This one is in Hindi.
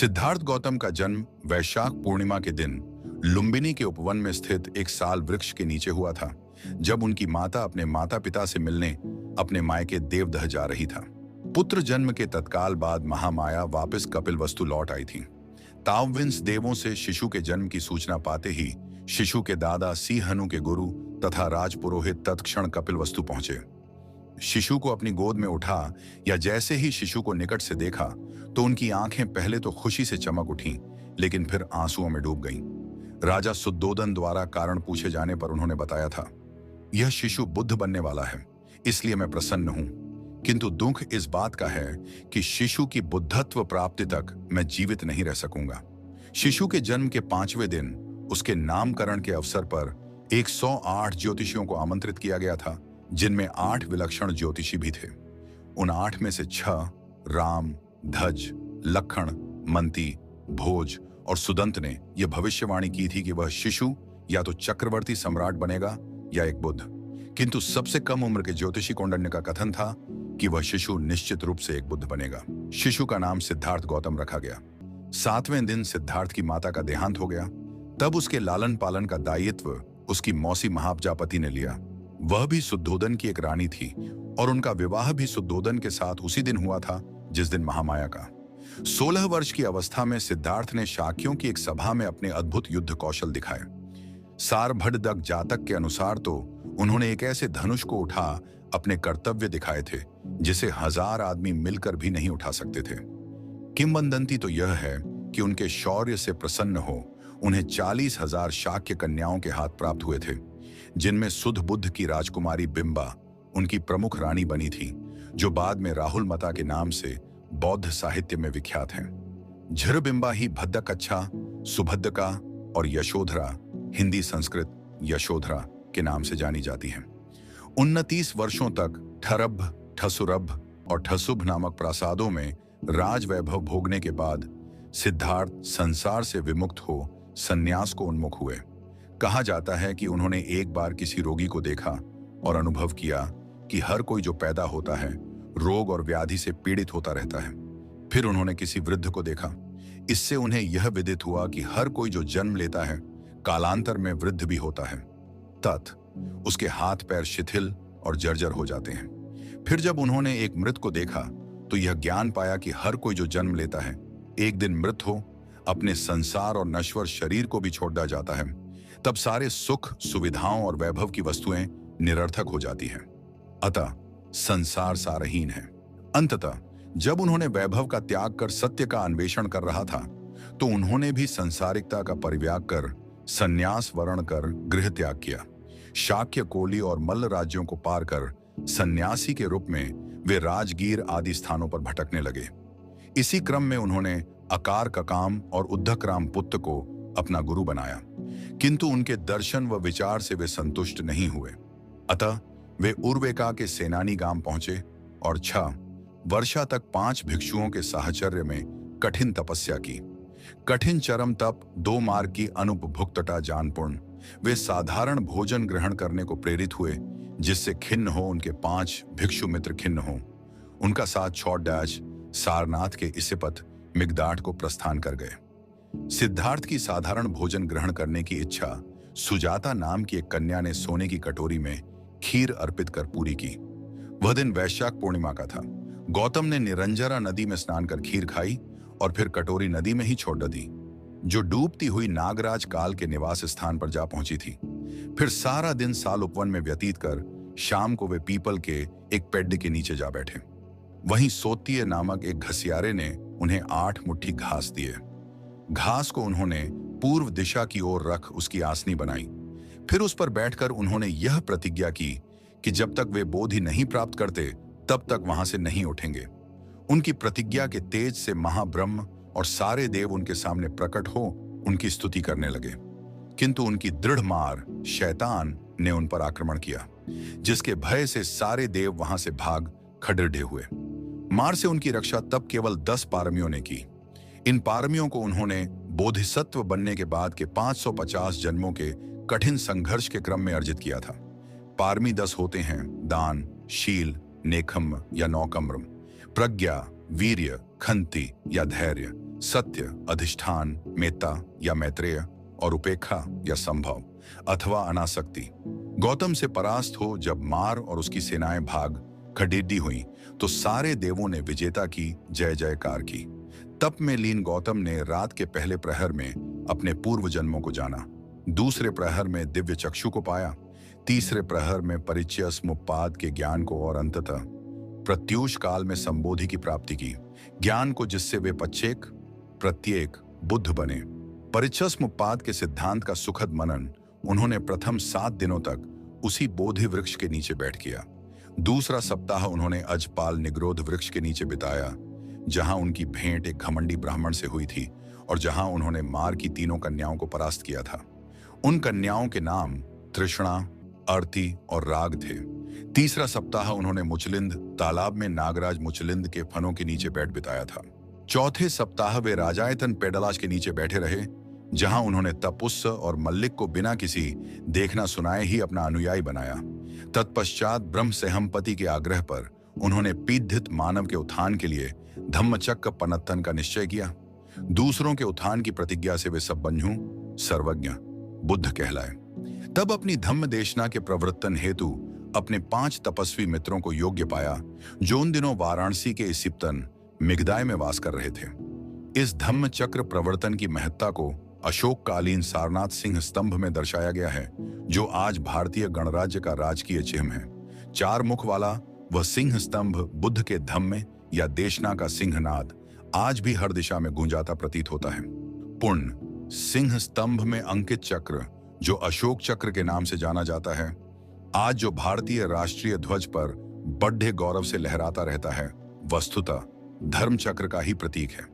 सिद्धार्थ गौतम का जन्म वैशाख पूर्णिमा के दिन लुम्बिनी के उपवन में स्थित एक साल वृक्ष के नीचे हुआ था, जब उनकी माता अपने माता पिता से मिलने अपने मायके देवदह जा रही था। पुत्र जन्म के तत्काल बाद महामाया वापस कपिलवस्तु लौट आई थी। तावविंस देवों से शिशु के जन्म की सूचना पाते ही शिशु के दादा सिंहनु के गुरु तथा राजपुरोहित तत्क्षण कपिलवस्तु पहुंचे। शिशु को अपनी गोद में उठा या जैसे ही शिशु को निकट से देखा तो उनकी आंखें पहले तो खुशी से चमक उठीं, लेकिन फिर आंसुओं में डूब गईं। राजा शुद्धोदन द्वारा कारण पूछे जाने पर उन्होंने बताया था, यह शिशु बुद्ध बनने वाला है, इसलिए मैं प्रसन्न हूं, किंतु दुख इस बात का है कि शिशु की बुद्धत्व प्राप्ति तक मैं जीवित नहीं रह सकूंगा। शिशु के जन्म के 5वें दिन उसके नामकरण के अवसर पर 108 ज्योतिषियों को आमंत्रित किया गया था, जिनमें 8 विलक्षण ज्योतिषी भी थे। उन 8 में से 6 राम, ध्वज, लखन, मंती, भोज और सुदंत ने यह भविष्यवाणी की थी कि वह शिशु या तो चक्रवर्ती सम्राट बनेगा या एक बुद्ध। किंतु सबसे कम उम्र के ज्योतिषी कौंडिन्य का कथन था कि वह शिशु निश्चित रूप से एक बुद्ध बनेगा। शिशु का नाम सिद्धार्थ गौतम रखा गया। 7वें दिन सिद्धार्थ की माता का देहांत हो गया। तब उसके लालन पालन का दायित्व उसकी मौसी महाप्रजापति ने लिया। वह भी शुद्धोदन की एक रानी थी और उनका विवाह भी शुद्धोदन के साथ उसी दिन हुआ था जिस दिन महामाया का। 16 वर्ष की अवस्था में सिद्धार्थ ने शाक्यों की एक सभा में अपने अद्भुत युद्ध कौशल दिखाए। सारभद्रदक जातक के अनुसार तो उन्होंने एक ऐसे धनुष को उठा अपने कर्तव्य दिखाए थे जिसे 1000 आदमी मिलकर भी नहीं उठा सकते थे। किंवदंती तो यह है कि उनके शौर्य से प्रसन्न हो उन्हें 40,000 शाक्य कन्याओं के हाथ प्राप्त हुए थे, जिनमें सुध बुद्ध की राजकुमारी बिंबा उनकी प्रमुख रानी बनी थी, जो बाद में राहुल मता के नाम से बौद्ध साहित्य में विख्यात हैं। झरबिंबा ही भद्दकच्छा, सुभद्रका और यशोधरा हिंदी संस्कृत यशोधरा के नाम से जानी जाती हैं। 29 वर्षों तक ठरभ, ठसुरभ और ठसुभ नामक प्रासादों में राज वैभव भोगने के बाद सिद्धार्थ संसार से विमुक्त हो संन्यास को उन्मुख हुए। कहा जाता है कि उन्होंने एक बार किसी रोगी को देखा और अनुभव किया कि हर कोई जो पैदा होता है रोग और व्याधि से पीड़ित होता रहता है। फिर उन्होंने किसी वृद्ध को देखा। इससे उन्हें यह विदित हुआ कि हर कोई जो जन्म लेता है कालांतर में वृद्ध भी होता है। उसके हाथ पैर शिथिल और जर्जर हो जाते हैं। फिर जब उन्होंने एक मृत को देखा तो यह ज्ञान पाया कि हर कोई जो जन्म लेता है एक दिन मृत हो अपने संसार और नश्वर शरीर को भी छोड़ दिया जाता है। तब सारे सुख, सुविधाओं और वैभव की वस्तुएं निरर्थक हो जाती हैं। अतः संसार सारहीन है। अंततः जब उन्होंने वैभव का त्याग कर सत्य का अन्वेषण कर रहा था तो उन्होंने भी संसारिकता का परित्याग कर संन्यास वर्ण कर गृह त्याग किया। शाक्य, कोली और मल्ल राज्यों को पार कर सन्यासी के रूप में वे राजगीर आदि स्थानों पर भटकने लगे। इसी क्रम में उन्होंने अकार ककाम और उद्धकराम पुत्र को अपना गुरु बनाया, किंतु उनके दर्शन व विचार से वे संतुष्ट नहीं हुए। अतः वे उर्वेका के सेनानी गांव पहुंचे और 6 वर्षा तक 5 भिक्षुओं के साहचर्य में कठिन तपस्या की। कठिन चरम तप, 2 मार्ग की अनुपभुक्तता जानपूर्ण वे साधारण भोजन ग्रहण करने को प्रेरित हुए, जिससे खिन्न हो उनके 5 भिक्षु मित्र खिन्न हो। उनका साथ छोड़ डैच सारनाथ के इसिपत मिगदाट को प्रस्थान कर गए। सिद्धार्थ की साधारण भोजन ग्रहण करने की इच्छा सुजाता नाम की एक कन्या ने सोने की कटोरी में खीर अर्पित कर पूरी की। वह दिन वैशाख पूर्णिमा का था। गौतम ने निरंजरा नदी में स्नान कर खीर खाई और फिर कटोरी नदी में ही छोड़ दी, जो डूबती हुई नागराज काल के निवास स्थान पर जा पहुंची थी। फिर सारा दिन साल उपवन में व्यतीत कर शाम को वे पीपल के एक पेड़ के नीचे जा बैठे। वहीं सोतीय नामक एक घसियारे ने उन्हें 8 मुट्ठी घास दिए। घास को उन्होंने पूर्व दिशा की ओर रख उसकी आसनी बनाई। फिर उस पर बैठकर उन्होंने यह प्रतिज्ञा की कि जब तक वे बोधि नहीं प्राप्त करते तब तक वहां से नहीं उठेंगे। उनकी प्रतिज्ञा के तेज से महाब्रह्म और सारे देव उनके सामने प्रकट हो उनकी स्तुति करने लगे, किंतु उनकी दृढ़ मार शैतान ने उन पर आक्रमण किया, जिसके भय से सारे देव वहां से भाग खड़े हुए। मार से उनकी रक्षा तब केवल 10 पारमियों ने की। इन पारमियों को उन्होंने बोधिसत्व बनने के बाद के 550 जन्मों के कठिन संघर्ष के क्रम में अर्जित किया था। पारमी 10 होते हैं: दान, शील, नेखम्म या नौकम्रम, प्रज्ञा, वीर्य, खंति या धैर्य, सत्य, अधिष्ठान, मेत्ता या मैत्रेय, और उपेक्षा या संभव अथवा अनासक्ति। गौतम से परास्त हो जब मार और उसकी सेनाएं भाग खडेडी हुई तो सारे देवों ने विजेता की जय जयकार की। तप में लीन गौतम ने रात के पहले प्रहर में अपने पूर्व जन्मों को जाना, दूसरे प्रहर में दिव्य चक्षु को पाया, तीसरे प्रहर में परिचय समुपपाद के ज्ञान को और अंततः प्रत्यूष काल में संबोधि की प्राप्ति की, ज्ञान को जिससे वे पच्छेक प्रत्येक बुद्ध बने। परिचय समुपपाद के सिद्धांत का सुखद मनन उन्होंने प्रथम 7 दिनों तक उसी बोधि वृक्ष के नीचे बैठ किया। दूसरा सप्ताह उन्होंने अजपाल निग्रोध वृक्ष के नीचे बिताया, जहां उनकी भेंट एक घमंडी ब्राह्मण से हुई थी और जहां उन्होंने मार की 3 कन्याओं को परास्त किया था। उन कन्याओं के नाम तृष्णा, अर्ति और राग थे। तीसरा सप्ताह उन्होंने मुचलिंद तालाब में नागराज मुचलिंद के फनों के नीचे बैठ बिताया था। चौथे सप्ताह वे राजायतन पेडलाश के नीचे बैठे रहे, जहां उन्होंने तपुस्स और मल्लिक को बिना किसी देखना सुनाए ही अपना अनुयायी बनाया। तत्पश्चात ब्रह्म सेहमपति के आग्रह पर उन्होंने पीडित मानव के उत्थान के लिए धम्मचक्र पनत्तन का निश्चय किया। दूसरों के उत्थान की प्रतिज्ञा से वे सब बंझू सर्वज्ञ बुद्ध कहलाए। तब अपनी धम्म देशना के प्रवर्तन हेतु अपने 5 तपस्वी मित्रों को योग्य पाया, जो उन दिनों वाराणसी के इसिप्तन मिगदाय में वास कर रहे थे। इस धम्म चक्र प्रवर्तन की महत्ता को अशोककालीन सारनाथ सिंह स्तंभ में दर्शाया गया है, जो आज भारतीय गणराज्य का राजकीय चिन्ह है। 4 मुख वाला वह सिंह स्तंभ बुद्ध के धम्म या देशना का सिंहनाद आज भी हर दिशा में गूंजाता प्रतीत होता है। पुण्य सिंह स्तंभ में अंकित चक्र, जो अशोक चक्र के नाम से जाना जाता है, आज जो भारतीय राष्ट्रीय ध्वज पर बड़े गौरव से लहराता रहता है, वस्तुतः धर्म चक्र का ही प्रतीक है।